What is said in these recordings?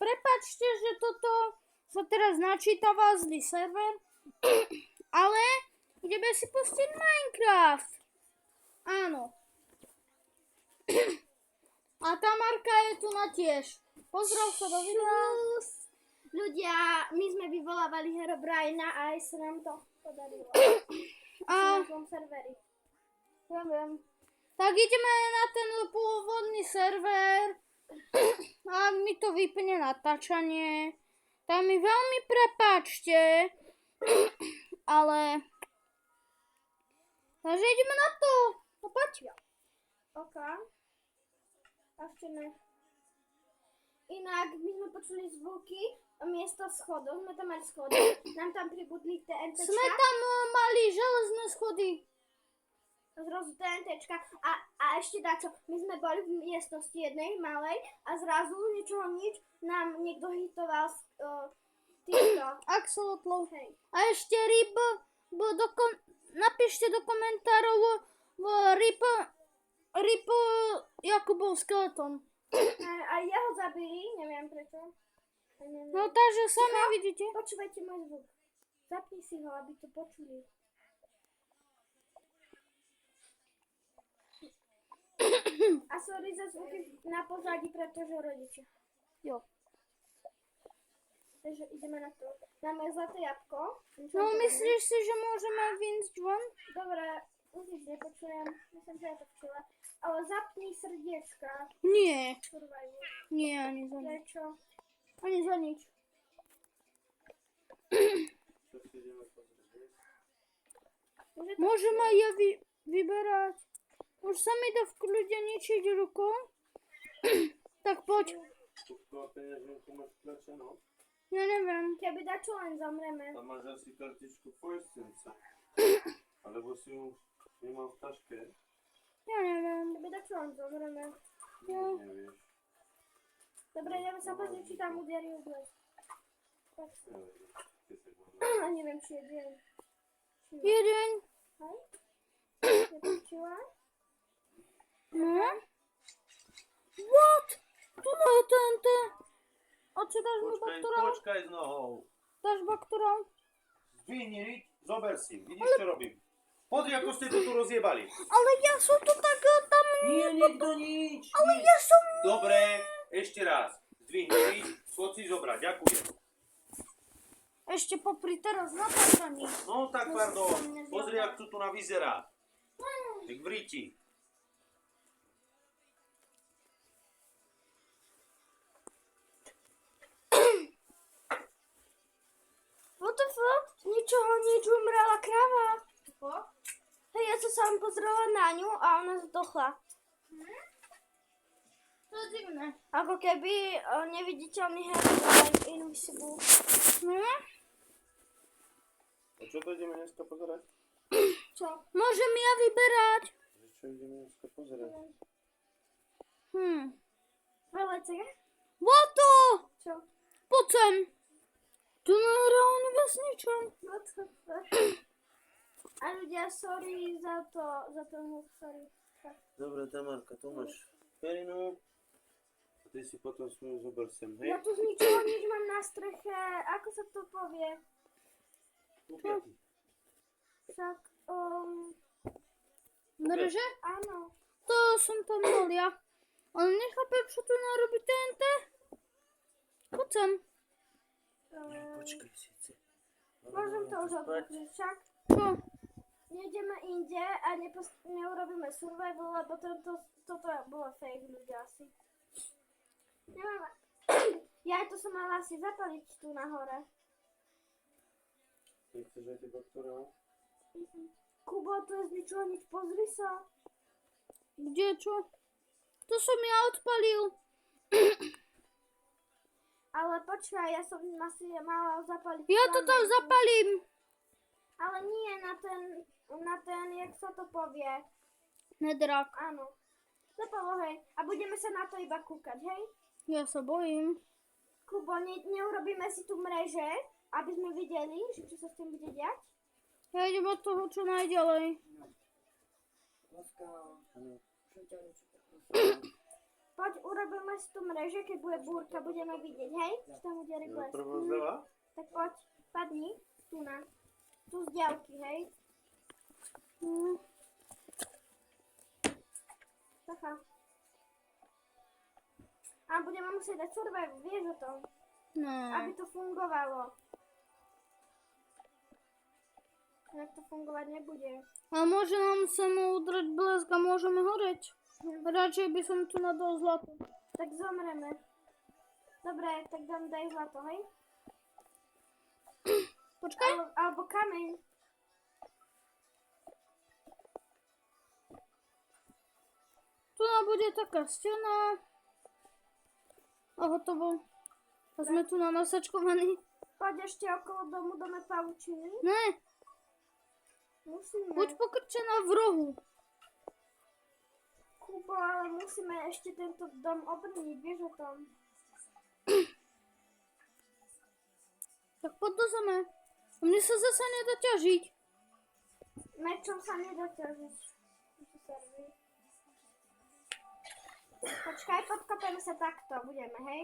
prepáčte, že toto sa teraz načítava zlý server, ale ideme si pustiť Minecraft. Áno. A Tamarka je tu na tiež. Pozdrav sa do videa. Ľudia, my sme vyvolávali Herobrina a aj sa nám to podarilo. A Na tom serveri. ja viem. Tak ideme na ten pôvodný server. A ak mi to vypne natáčanie, tak mi veľmi prepáčte. Ale... Takže ideme na to. No poď. OK. A ešte ne. Inak my sme počuli zvuky miesto schodov, sme tam mali schody, nám tam pribudli TNTčka. Sme tam mali železné schody. Zrazu TNTčka a ešte dačo, my sme boli v miestnosti jednej malej a zrazu ničoho nič nám niekto hitoval týchto. Axolotlov. Hej. A ešte ryb, napíšte do komentárov ryb Jakubov skeleton. A jeho zabili, neviem prečo. No takže sami vidíte. Počúvajte môj zvuk. Zapni si ho, aby to počuli. A sorry za zvuky na pozadí, pretože rodičia. Jo. Takže ideme na to. Máme zlaté jabko. No myslíš si, že môžeme vyjsť von? Dobre, už nič nepočujem. Myslím, že ja to počula. Ale zapni srdiečka. Nie. Survival. Nie, ani za nič. Prečo? Ani za nič. Môžem aj ja vyberať. Už sa mi dá v kľude ničiť rukou. Tak poď. Ja neviem. Keby dačo len zomreme. Tam máš asi kartičku poistence. Alebo si ju nemal v taške. Ja neviem. Keby dačo len zomreme. Ja. Nevieš. Dobre, ideme sa pozrieť, či tam uderí ublesk. A neviem, či je deň. Jeden. Hej? Je to čila? No. What? Tu je tento. A čo dáš mi baktorál? Počkaj s nohou. Dáš baktorál? Zdvihni riť, zober si. Vidíš, čo robím? Pozri, ako ste to tu rozjebali. Ale ja som to tak tam... Nie, niekto nič. Ale ja som... Dobre, ešte raz. Zdvihni riť, poď si zobrať. Ďakujem. Ešte popri teraz natáčaní. No tak, pardon. Pozri, jak tu na vyzerá. Jak v riti. What the fuck? Z ničoho nič umrela krava. Hej, ja som sa vám pozrela na ňu a ona zdochla. To je divné. Ako keby neviditeľný Herobrine Invisible. No? A čo to ideme dneska pozerať? Čo? Môžem ja vyberať. Čo ideme dneska pozerať? Velece? Voto! Čo? Poď sem. Tu nahrávame vesničan. What the fuck? A ľudia, sorry za to hluk, sorry. Dobre, Tamarka, tu máš perinu. A ty si potom svoju zober sem, hej? Ja tu z ničoho nič mám na streche. Ako sa to povie? Upiatý. Však, Drže? áno. To som tam bol ja. Ale nechápem, čo tu narobí TNT. Poď sem. Počkaj síce. Môžem to už odpúšť, však Čo? nejdeme inde a neurobíme survival, lebo toto bolo fake ľudia asi. Nemáme. Ja to som mala asi zapaliť tu nahore. Nechceš aj tie baktorál? Kubo, to je z ničoho nič, pozri sa. Kde čo? To som ja odpalil. Ale počkaj, ja som asi mala zapaliť. Ja to tam plameň. zapalím. Ale nie na ten, jak sa to povie. Nedrak. Áno. Zapalo, hej. A budeme sa na to iba kúkať, hej? Ja sa bojím. Kubo, neurobíme si tu mreže, aby sme videli, že čo sa s tým bude diať? Ja idem od toho čo najďalej. Poď urobíme si tu mreže, keď bude búrka, budeme vidieť, hej? Či tam bude blesk. Prvo zleva? Tak poď, padni, tu na. Tu z diaľky, hej? Taká. A budeme musieť dať survival, vieš o tom? No. Aby to fungovalo. Inak to fungovať nebude. A môže nám sa mu udrať blesk a môžeme horeť. Radšej by som tu nadal zlato. Tak zomreme. Dobre, tak daj zlato, hej? Počkaj. Alebo kameň. Tu nám bude taká stena. A hotovo. A sme tu na nasačkovaní. Poď ešte okolo domu, dáme pavučiny. Ne, Musíme. buď pokrčená v rohu. Kubo, ale musíme ešte tento dom obrniť, vieš o tom? Tak poď do zeme. A mne sa zasa nedá ťažiť. Mečom sa nedá ťažiť. Počkaj, podkopeme sa takto, budeme, hej?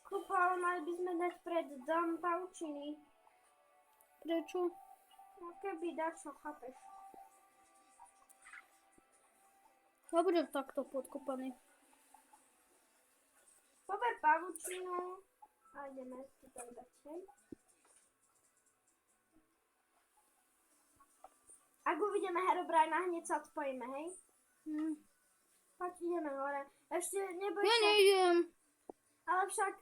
Kubo, ale mali by sme dať pred dom pavučiny. Prečo? No keby dačo, chápeš? Ja budem takto podkopaný. Pober pavučinu a ideme si tam dať, hej? Ak uvidíme Herobrina, hneď sa odpojíme, hej? Poď, ideme hore. Ešte neboj Ja sa. nejdem. Ale však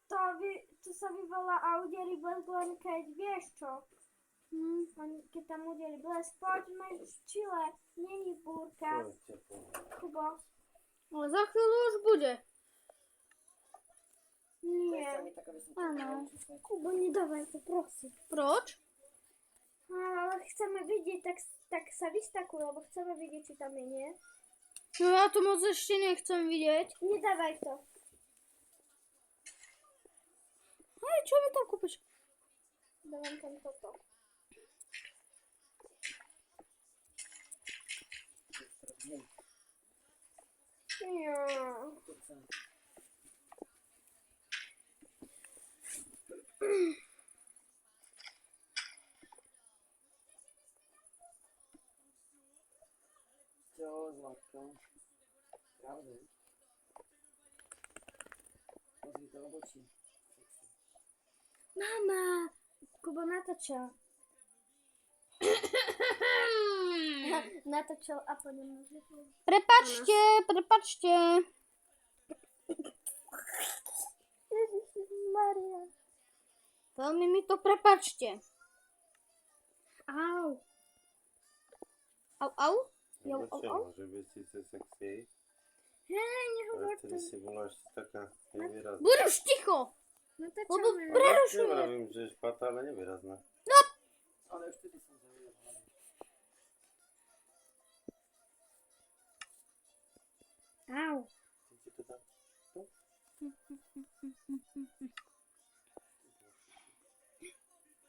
to sa vyvolá a udeli blesk len keď vieš čo. Keď tam udeli blesk, poďme v čile, není búrka. Kubo. Ale za chvíľu už bude. Nie. Áno. Kubo, nedávaj to, prosím. Proč? Ale chceme vidieť, tak sa vystakuj, lebo chceme vidieť, či tam je, nie? No ja to moc ešte nechcem vidieť. Nedávaj to. Hej, čo mi tam kúpiš? Dávam tam toto. Ja. Jo, zlatko. Pravda. Pozri to obočí. Mama! Kubo natočil. Natočil a po ňom nazvihol. Prepačte. Maria. Veľmi mi to prepačte. Au. Au? No čo, môže byť síce sexy, Hej, ale nehovor to. vtedy si bola ešte taká nevýrazná. Budeš ticho. Lebo Natočíme. prerušuje. Nevravím, že je špatná, ale nevýrazná. Ale už vtedy som zaujel. Au. Ti to dá?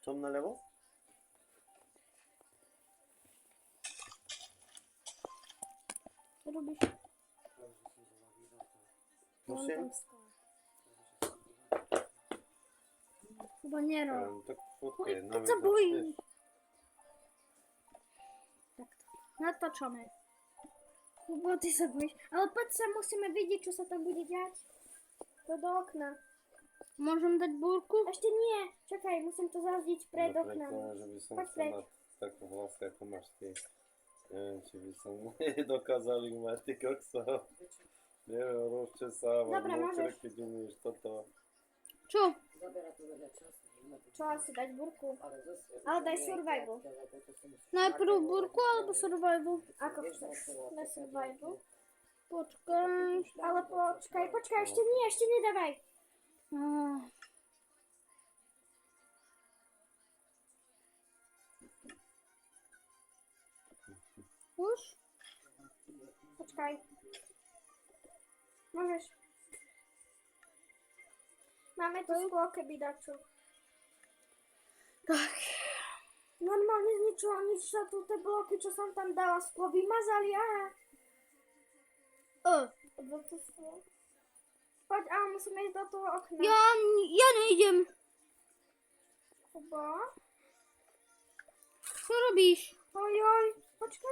Tom nalevo? Co robíš? Prosím? Kubo, nerob. Tak fotkaj. Keď sa bojím. Takto. Natáčame. Kubo, ty sa bojíš. Ale poď sa, musíme vidieť, čo sa tam bude diať. To do okna. Môžem dať búrku? Ešte nie. Čakaj, musím to zazdiť pred oknom. Že by som Poď sa preč. na takú hlasku, ako máš ty. Neviem, či by som dokázali mať ty kokso. Neviem, rozčesávať, Dobre, mokre, môžeš. keď umieš toto. Čo? Zabera to veľa času. Čo asi dať burku? Ale zase... Ale daj survival. Najprv búrku alebo survival? Ako chceš? Na survival. Počkaj. Ale počkaj, ešte nedávaj. Ah. Už? Počkaj. Môžeš. Máme tu sklo, keby dačo. Tak. Normálne z ničoho nič sa tu tie bloky, čo som tam dala, sklo vymazali, aha. Bo to są... Chodź, a musimy iść do toho okna. Ja nejdem. Kuba? Co robisz? Ojoj, poczekaj.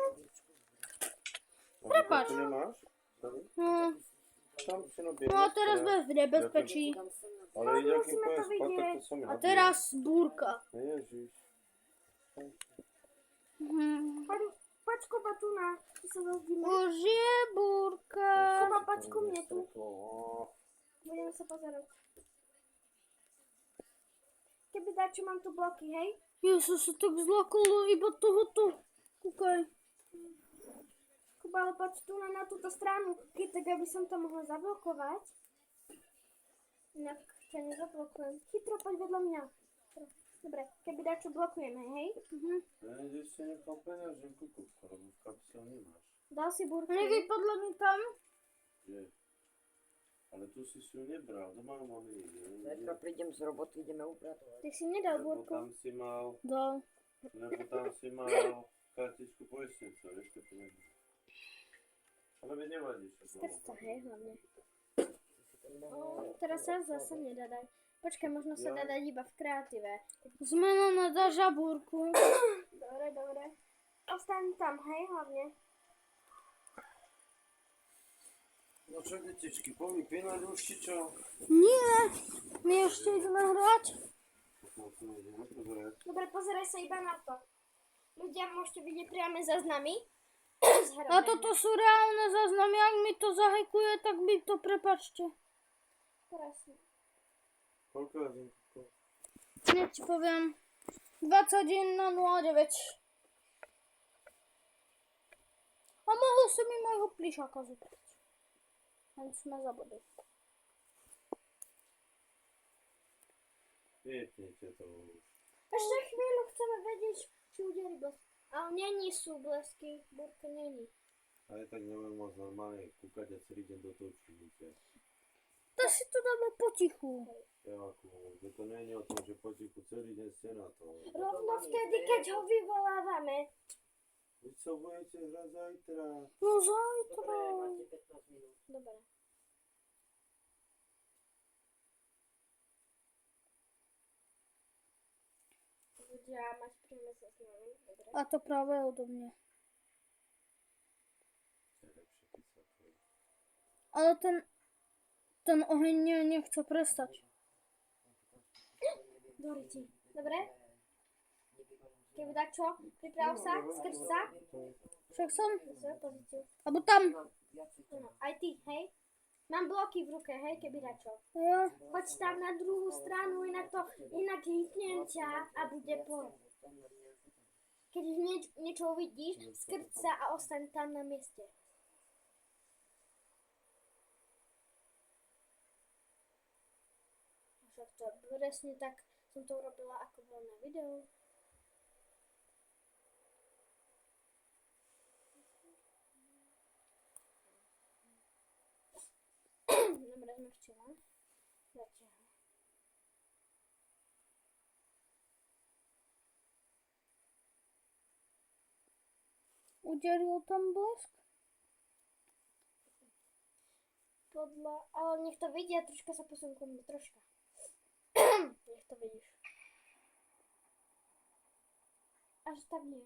A ty nie masz? Sorry? No, Tam się nabierzesz, no a teraz to- bez niebezpieczí. Tam są na Ale jak musimy im to powiem spadek, widzieć. to sobie A teraz burka. Ježiš. Mhm. Patrz Kuba tu na... Tu sobie rozdimy. Boże, burka. Kuba, patrz ku mnie tu. O, Budeme se pozerať. Keby dačo mám tu bloky, hej? Jezus, sa tak zlakalo iba tohoto. Kúkaj. Kuba, ale poď tu na túto stranu. Keď tak, aby som to mohla zablokovať. Inak ťa nezablokujem. Chytro, poď vedľa mňa. Dobre, keby dačo blokujeme, hej? Ideš si nechal peňaženku, Kupko, lebo v kapse ho nemáš. Dal si burky. Nevypadla mi tam. Je. Ale tu si ju nebral, doma ho máme Zajtra prídem z roboty, ideme upratovať. Ty si nedal Lebo burku. tam si mal, Dal. kartičku poistenca, vieš, to tu nebral. Ale mi nevadí, čo to Skrz sa, hej, hlavne. No, Teraz sa zase nedá dať. Počkaj, možno sa dá dať iba v kreatíve. Zmena na daža burku. Dobre, dobre. Ostaň tam, hej, hlavne. No čo, detičky, povypínať už či čo? Nie. My ešte ideme hrať. No to ideme pozerať. Dobre, pozeraj sa iba na to. Ľudia, môžete vidieť priame záznamy. A toto sú reálne záznamy. Ak mi to zahekuje, tak mi to prepačte. Krásne. Koľko hodín? Hneď ti poviem. 21:09. A mohol som mi mojho plišáka zobrať. Len sme zabudli. Vypnite to už. Ešte chvíľu chceme vedieť, či uderí blesk. Ale není sú blesky, burka není. Ale tak neviem môcť normálne kúkať a celý deň do toho čuníte. To si to dáme potichu. Že to nie je o tom, že potichu celý deň ste na to. Rovno vtedy, keď ho vyvolávame. Vy sa budete hrať zajtra. No zajtra. Dobre, máte 15 minút. Dobre. Ľudia, máš príjme sa s nami. Dobre. A to práve odo mňa. To je lepšie, keď sa to... Ale ten oheň nechce prestať. Doriti. Dobre? Keby tak čo? Priprav sa, skrč sa. Však som. Svoju pozíciu. Alebo tam. Áno, aj ty, hej? Mám bloky v ruke, hej, keby tak čo. Ja. Choď tam na druhú stranu, inak hitnem ťa a bude po. Keď niečo uvidíš, skrč sa a ostaň tam na mieste. Však to presne tak som to urobila, ako bolo na videu. Dobre, sme včera. Zatiaľ. Uderil tam blesk? Ale nech to vidia, troška sa posunú ku mne, troška. Nech to vidíš. Až tak nie.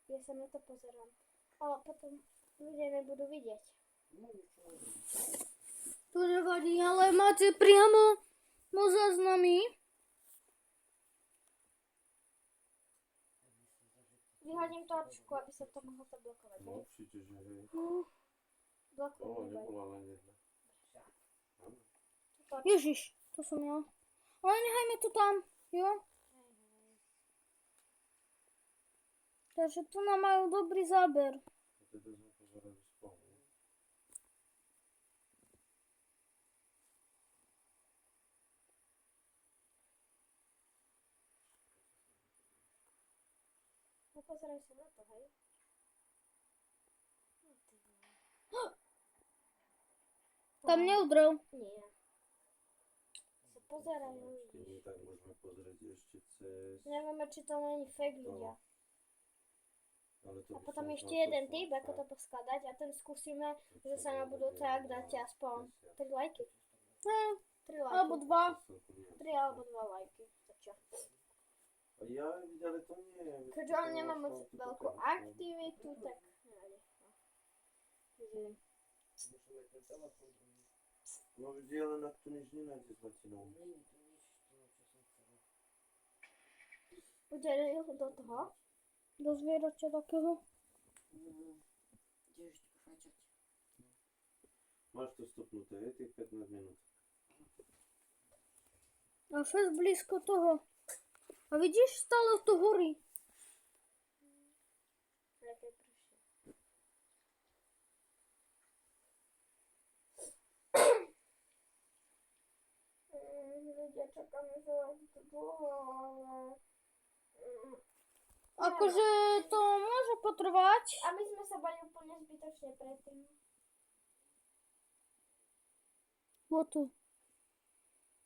Ja sa na to pozerám. Ale potom ľudia nebudú vidieť. To nevadí, ale máte priamo záznamy. Vyhodím torčku, aby sa to mohlo zablokovať. No hej? určite, že hej. Blokujem, neboj. Nebola len jedna. Áno. Ježiš, to som ja. Ale nechajme to tam, jo? Takže tu nám majú dobrý záber. A teda sme pozerali spolu. No pozeraj sa na to, hej. No, ty vole. Tam neudrel. Nie. Sa pozerajú, Ešte vidíš. nie, tak môžeme pozrieť ešte cez... Nevieme, či to není fake ľudia. Ale to A by potom som ešte znal, jeden čo typ, som ako to tak. poskladať a ten skúsime, že sa na budúce, ak dáte aspoň 3 lajky. 3 lajky. Alebo 2. 3 alebo 2 lajky. Stačia. A ja ale to nie. Keďže on nemá moc veľkú aktivitu, tak... Takže... Musíme ten telefon. No vždy, ale na to nič nenájde s latinou. Není tu nič, to, čo som chcel. Udelil do toho. Do zvierača takého. Kde ešte kvačať? Máš to stopnuté, je tých 15 minút. A fest blízko toho. A vidíš, stále to horí. Ľudia čakáme, že to dlho, ale... Akože to môže potrvať. A my sme sa bali úplne zbytočne predtým. Bo tu.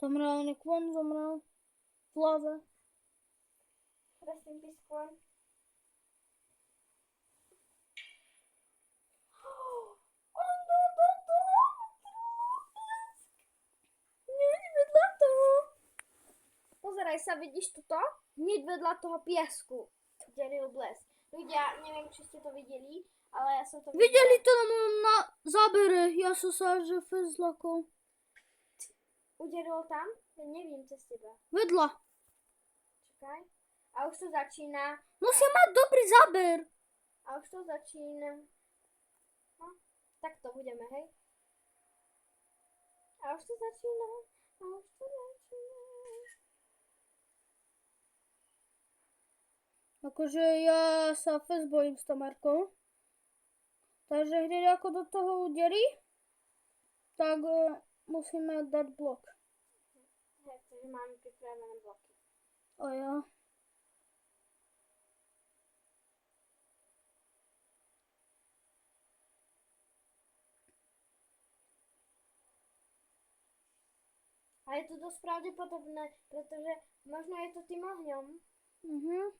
Tam reálne kvon zomrel. V lave. Presne pískon. Hneď vedľa toho. Pozeraj sa, vidíš toto? Hneď vedľa toho piesku. Deril blesk. Ľudia, neviem, či ste to videli, ale ja som to Videli to na zábere. Ja som sa že fest zlakol. Uderilo tam? Ja neviem cez teba. Vedľa. Čakaj. A už to začína. Musí mať dobrý záber. A už to začína. No, tak to budeme, hej? A už to začína. A už to začína. Akože ja sa fest bojím s Tamarkou. Takže hneď ako do toho uderí, tak musíme dať blok. Hej, takže máme pripravené bloky. A ja. A je to dosť pravdepodobné, pretože možno je to tým ohňom. Mhm.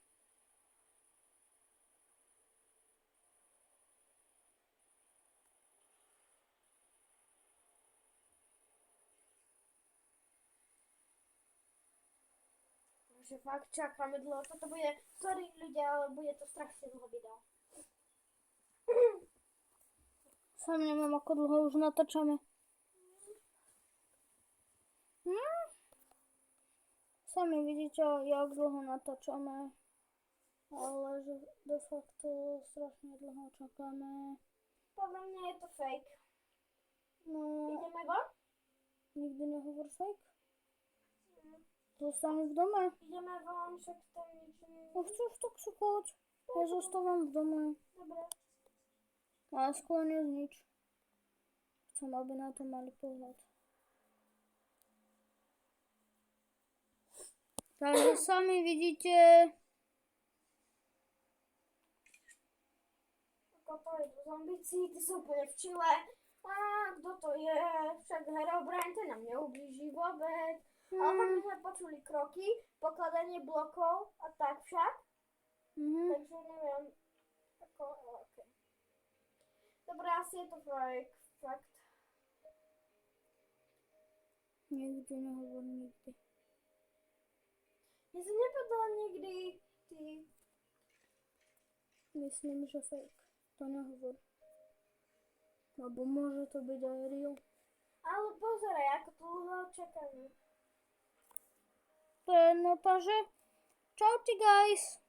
Takže fakt čakáme dlho. Toto bude, sorry ľudia, ale bude to strašne dlho video. Sam neviem, ako dlho už natáčame. Sami vidíte, jak dlho natáčame. Ale že de facto strašne dlho čakáme. Podľa mňa je to fake. No, Ideme von? nikdy nehovor fake. Zostaň v dome. Ideme von, však tam nič nie No chceš, tak si choď. Ja zostávam v dome. Dobre. A skôr nie nič. Chcem, aby na to mali pohľad. Takže sami vidíte, Ako to idú zombici, ty sú úplne v čile. A kto to je? Však Herobrine, ten nám neublíži vôbec. Ale pak my sme počuli kroky, pokladanie blokov a tak však. Takže neviem. Ako, okay. Dobre, asi je to fakt. Nikdy nehovor nikdy. Ja som nepovedala nikdy, ty. Myslím, že fake. To nehovor. Lebo môže to byť aj real. Ale pozeraj, ako to dlho čakáme. To je nota, že čau ti guys.